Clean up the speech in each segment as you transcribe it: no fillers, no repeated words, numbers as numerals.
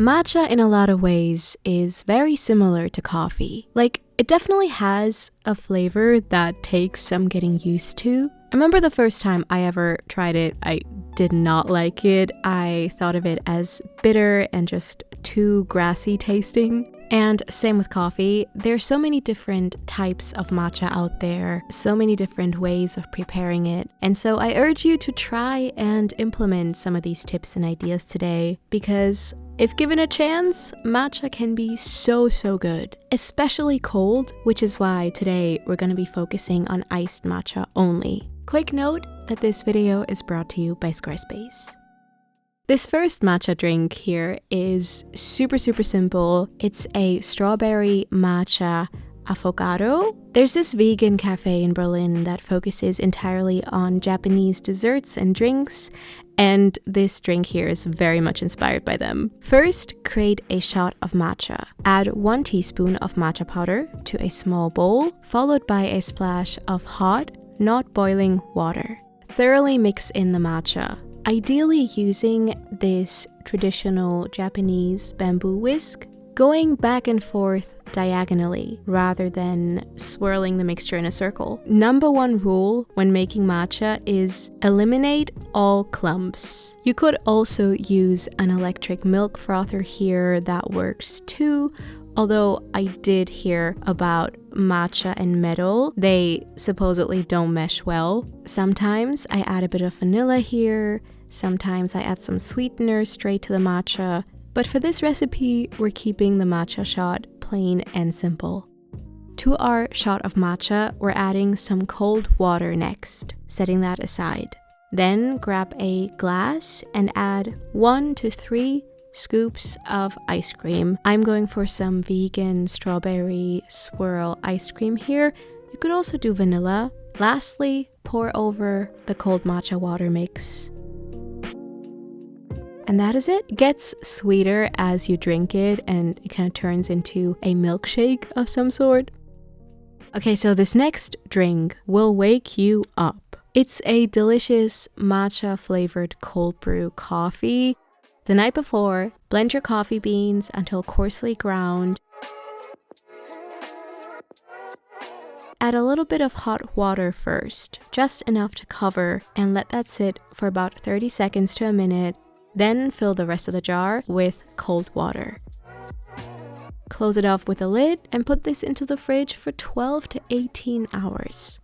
Matcha in a lot of ways is very similar to coffee. Like, it definitely has a flavor that takes some getting used to. I remember the first time I ever tried it, I did not like it. I thought of it as bitter and just too grassy tasting. And same with coffee. There's so many different types of matcha out there, so many different ways of preparing it. And so I urge you to try and implement some of these tips and ideas today, because if given a chance, matcha can be so good, especially cold, which is why today we're going to be focusing on iced matcha only. Quick note that this video is brought to you by Squarespace. This first matcha drink here is super simple. It's a strawberry matcha Affogato. There's this vegan cafe in Berlin that focuses entirely on Japanese desserts and drinks, and this drink here is very much inspired by them. First, create a shot of matcha. Add 1 teaspoon of matcha powder to a small bowl, followed by a splash of hot, not boiling water. Thoroughly mix in the matcha, ideally using this traditional Japanese bamboo whisk, going back and forth diagonally rather than swirling the mixture in a circle. Number 1 rule when making matcha is eliminate all clumps. You could also use an electric milk frother here, that works too. Although I did hear about matcha and metal, they supposedly don't mesh well. Sometimes I add a bit of vanilla here, sometimes I add some sweetener straight to the matcha, but for this recipe, we're keeping the matcha shot plain and simple. To our shot of matcha, we're adding some cold water next, setting that aside. Then grab a glass and add 1 to 3 scoops of ice cream. I'm going for some vegan strawberry swirl ice cream here. You could also do vanilla. Lastly, pour over the cold matcha water mix. And that is it. It gets sweeter as you drink it, and it kind of turns into a milkshake of some sort. Okay, so this next drink will wake you up. It's a delicious matcha flavored cold brew coffee. The night before, blend your coffee beans until coarsely ground. Add a little bit of hot water first, just enough to cover, and let that sit for about 30 seconds to a minute. Then fill the rest of the jar with cold water. Close it off with a lid and put this into the fridge for 12 to 18 hours.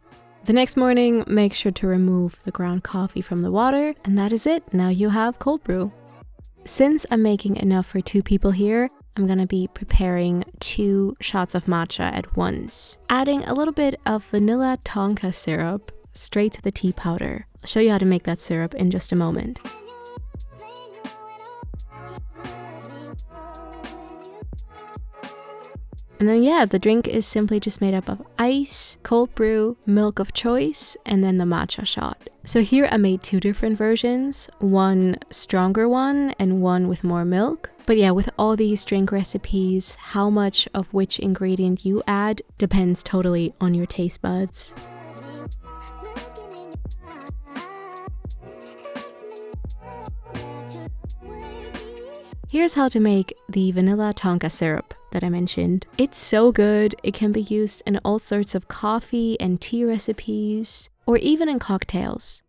The next morning, make sure to remove the ground coffee from the water, and that is it. Now you have cold brew. Since I'm making enough for 2 people here, I'm gonna be preparing 2 shots of matcha at once. Adding a little bit of vanilla Tonka syrup straight to the tea powder. I'll show you how to make that syrup in just a moment. And then the drink is simply just made up of ice, cold brew, milk of choice, and then the matcha shot. So here I made 2 different versions, one stronger one and one with more milk. But with all these drink recipes, how much of which ingredient you add depends totally on your taste buds. Here's how to make the vanilla Tonka syrup that I mentioned. It's so good, it can be used in all sorts of coffee and tea recipes, or even in cocktails.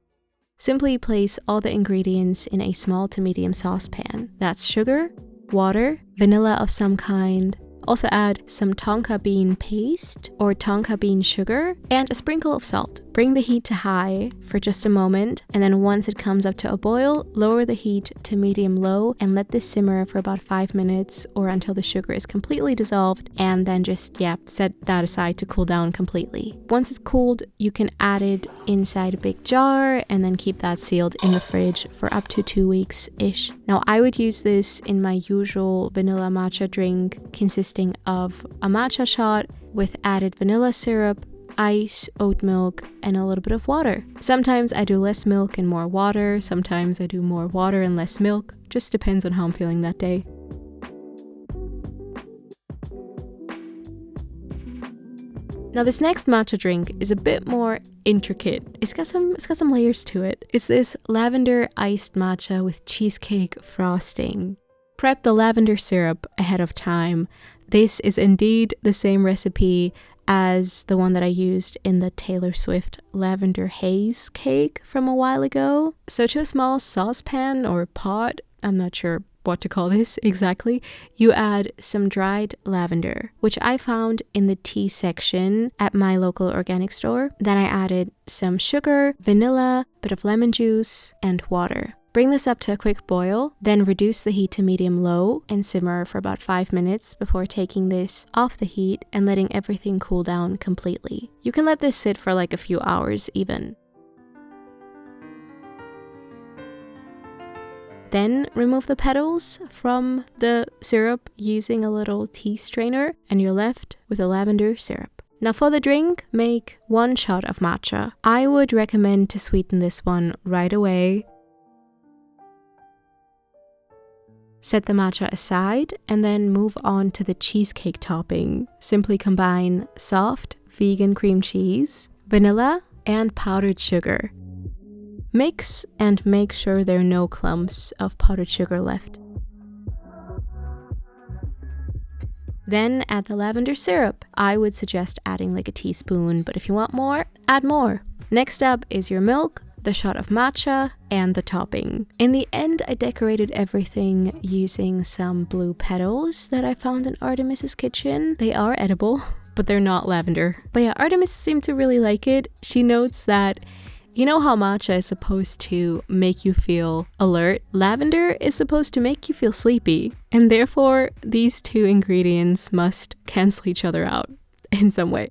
Simply place all the ingredients in a small to medium saucepan. That's sugar, water, vanilla of some kind. Also add some tonka bean paste or tonka bean sugar and a sprinkle of salt. Bring the heat to high for just a moment, and then once it comes up to a boil, lower the heat to medium-low and let this simmer for about 5 minutes or until the sugar is completely dissolved, and then just set that aside to cool down completely. Once it's cooled, you can add it inside a big jar and then keep that sealed in the fridge for up to 2 weeks-ish. Now I would use this in my usual vanilla matcha drink, consisting of a matcha shot with added vanilla syrup, ice, oat milk, and a little bit of water. Sometimes I do less milk and more water, sometimes I do more water and less milk. Just depends on how I'm feeling that day. Now this next matcha drink is a bit more intricate. It's got some layers to it. It's this lavender iced matcha with cheesecake frosting. Prep the lavender syrup ahead of time. This is indeed the same recipe as the one that I used in the Taylor Swift lavender haze cake from a while ago. So to a small saucepan or pot, I'm not sure what to call this exactly, you add some dried lavender, which I found in the tea section at my local organic store. Then I added some sugar, vanilla, bit of lemon juice, and water. Bring this up to a quick boil, then reduce the heat to medium-low and simmer for about 5 minutes before taking this off the heat and letting everything cool down completely. You can let this sit for like a few hours even. Then remove the petals from the syrup using a little tea strainer and you're left with a lavender syrup. Now for the drink, make 1 shot of matcha. I would recommend to sweeten this one right away. Set the matcha aside and then move on to the cheesecake topping. Simply combine soft vegan cream cheese, vanilla, and powdered sugar. Mix and make sure there are no clumps of powdered sugar left. Then add the lavender syrup. I would suggest adding like a teaspoon, but if you want more, add more. Next up is your milk, the shot of matcha, and the topping. In the end, I decorated everything using some blue petals that I found in Artemis's kitchen. They are edible, but they're not lavender. But yeah, Artemis seemed to really like it. She notes that you know how matcha is supposed to make you feel alert? Lavender is supposed to make you feel sleepy, and therefore these two ingredients must cancel each other out in some way.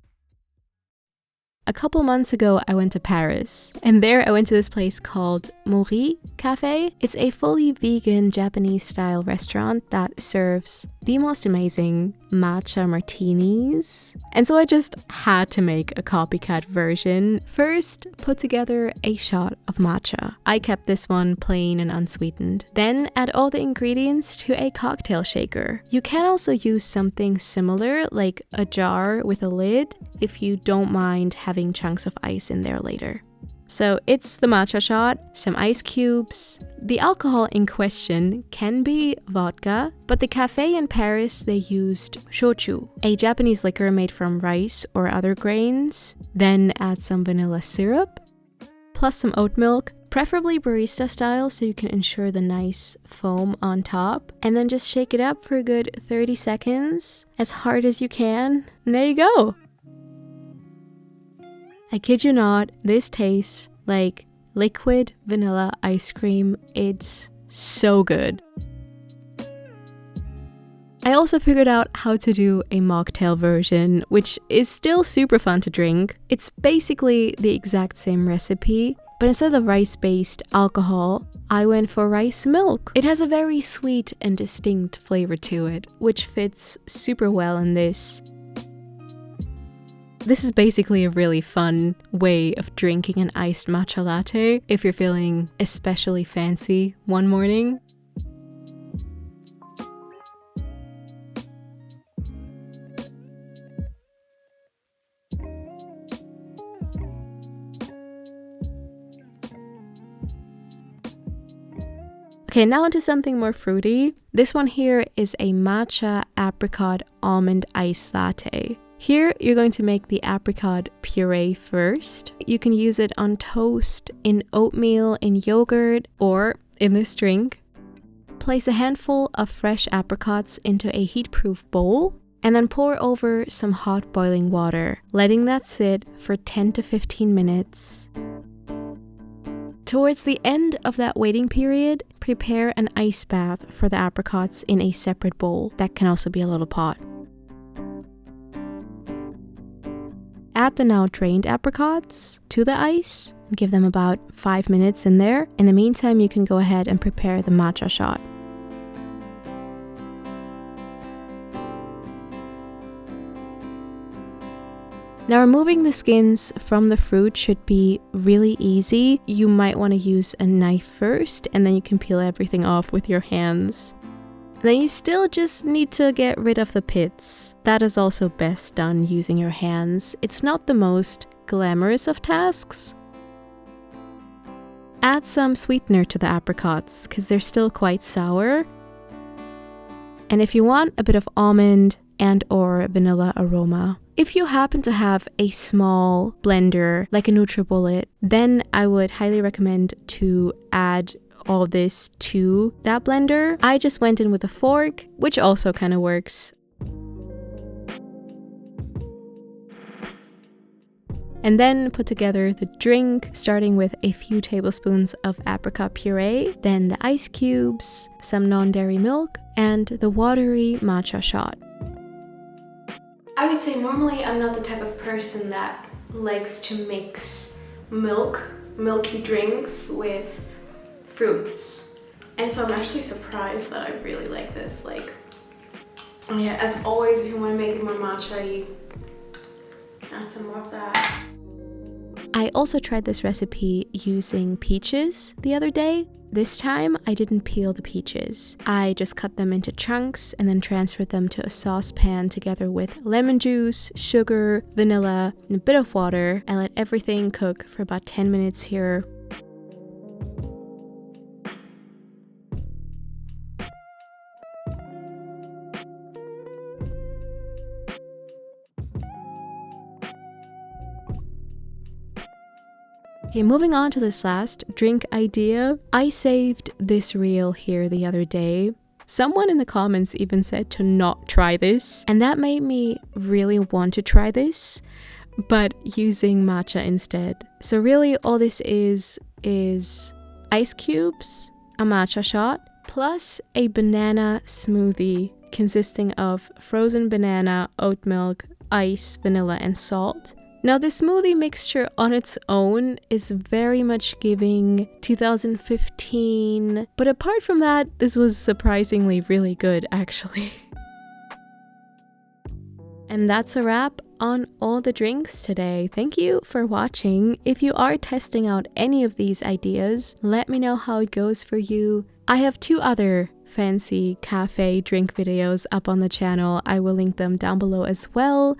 A couple months ago, I went to Paris, and there I went to this place called Mori Cafe. It's a fully vegan Japanese-style restaurant that serves the most amazing matcha martinis. And so I just had to make a copycat version. First, put together a shot of matcha. I kept this one plain and unsweetened. Then add all the ingredients to a cocktail shaker. You can also use something similar, like a jar with a lid, if you don't mind having chunks of ice in there later. So it's the matcha shot, some ice cubes. The alcohol in question can be vodka, but the cafe in Paris, they used shochu, a Japanese liquor made from rice or other grains. Then add some vanilla syrup, plus some oat milk, preferably barista style so you can ensure the nice foam on top. And then just shake it up for a good 30 seconds, as hard as you can. And there you go. I kid you not, this tastes like liquid vanilla ice cream. It's so good. I also figured out how to do a mocktail version, which is still super fun to drink. It's basically the exact same recipe, but instead of rice-based alcohol, I went for rice milk. It has a very sweet and distinct flavor to it, which fits super well in this. This is basically a really fun way of drinking an iced matcha latte if you're feeling especially fancy one morning. Okay, now onto something more fruity. This one here is a matcha apricot almond iced latte. Here, you're going to make the apricot puree first. You can use it on toast, in oatmeal, in yogurt, or in this drink. Place a handful of fresh apricots into a heat-proof bowl, and then pour over some hot boiling water, letting that sit for 10 to 15 minutes. Towards the end of that waiting period, prepare an ice bath for the apricots in a separate bowl. That can also be a little pot. Add the now drained apricots to the ice and give them about 5 minutes in there. In the meantime, you can go ahead and prepare the matcha shot. Now, removing the skins from the fruit should be really easy. You might want to use a knife first, and then you can peel everything off with your hands. Then you still just need to get rid of the pits. That is also best done using your hands. It's not the most glamorous of tasks. Add some sweetener to the apricots because they're still quite sour. and if you want a bit of almond and or vanilla aroma. If you happen to have a small blender like a NutriBullet, then I would highly recommend to add all this to that blender. I just went in with a fork, which also kind of works. And then put together the drink, starting with a few tablespoons of apricot puree, then the ice cubes, some non-dairy milk, and the watery matcha shot. I would say normally I'm not the type of person that likes to mix milky drinks with fruits. And so I'm actually surprised that I really like this. Like, yeah, as always, if you want to make it more matcha, you add some more of that. I also tried this recipe using peaches the other day. This time, I didn't peel the peaches. I just cut them into chunks and then transferred them to a saucepan together with lemon juice, sugar, vanilla, and a bit of water, and let everything cook for about 10 minutes here. Okay, moving on to this last drink idea. I saved this reel here the other day. Someone in the comments even said to not try this, and that made me really want to try this, but using matcha instead. So really all this is ice cubes, a matcha shot, plus a banana smoothie consisting of frozen banana, oat milk, ice, vanilla, and salt. Now, this smoothie mixture on its own is very much giving 2015, but apart from that, this was surprisingly really good, actually. And that's a wrap on all the drinks today. Thank you for watching. If you are testing out any of these ideas, let me know how it goes for you. I have 2 other fancy cafe drink videos up on the channel. I will link them down below as well.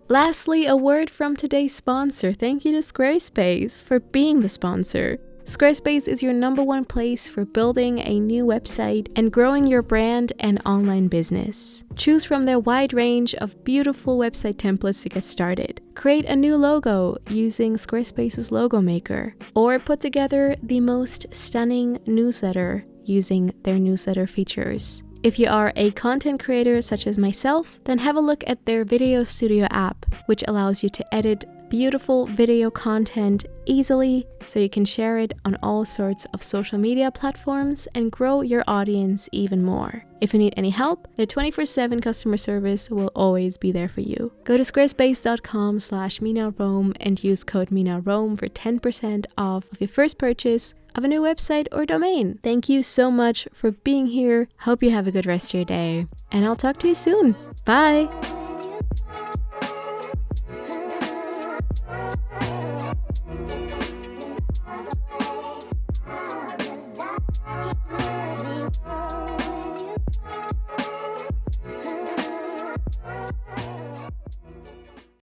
Lastly, a word from today's sponsor. Thank you to Squarespace for being the sponsor. Squarespace is your #1 place for building a new website and growing your brand and online business. Choose from their wide range of beautiful website templates to get started. Create a new logo using Squarespace's Logo Maker, or put together the most stunning newsletter using their newsletter features. If you are a content creator such as myself, then have a look at their Video Studio app, which allows you to edit beautiful video content easily so you can share it on all sorts of social media platforms and grow your audience even more. If you need any help, their 24/7 customer service will always be there for you. Go to squarespace.com/MinaRome and use code MinaRome for 10% off of your first purchase of a new website or domain. Thank you so much for being here. Hope you have a good rest of your day, and I'll talk to you soon. Bye!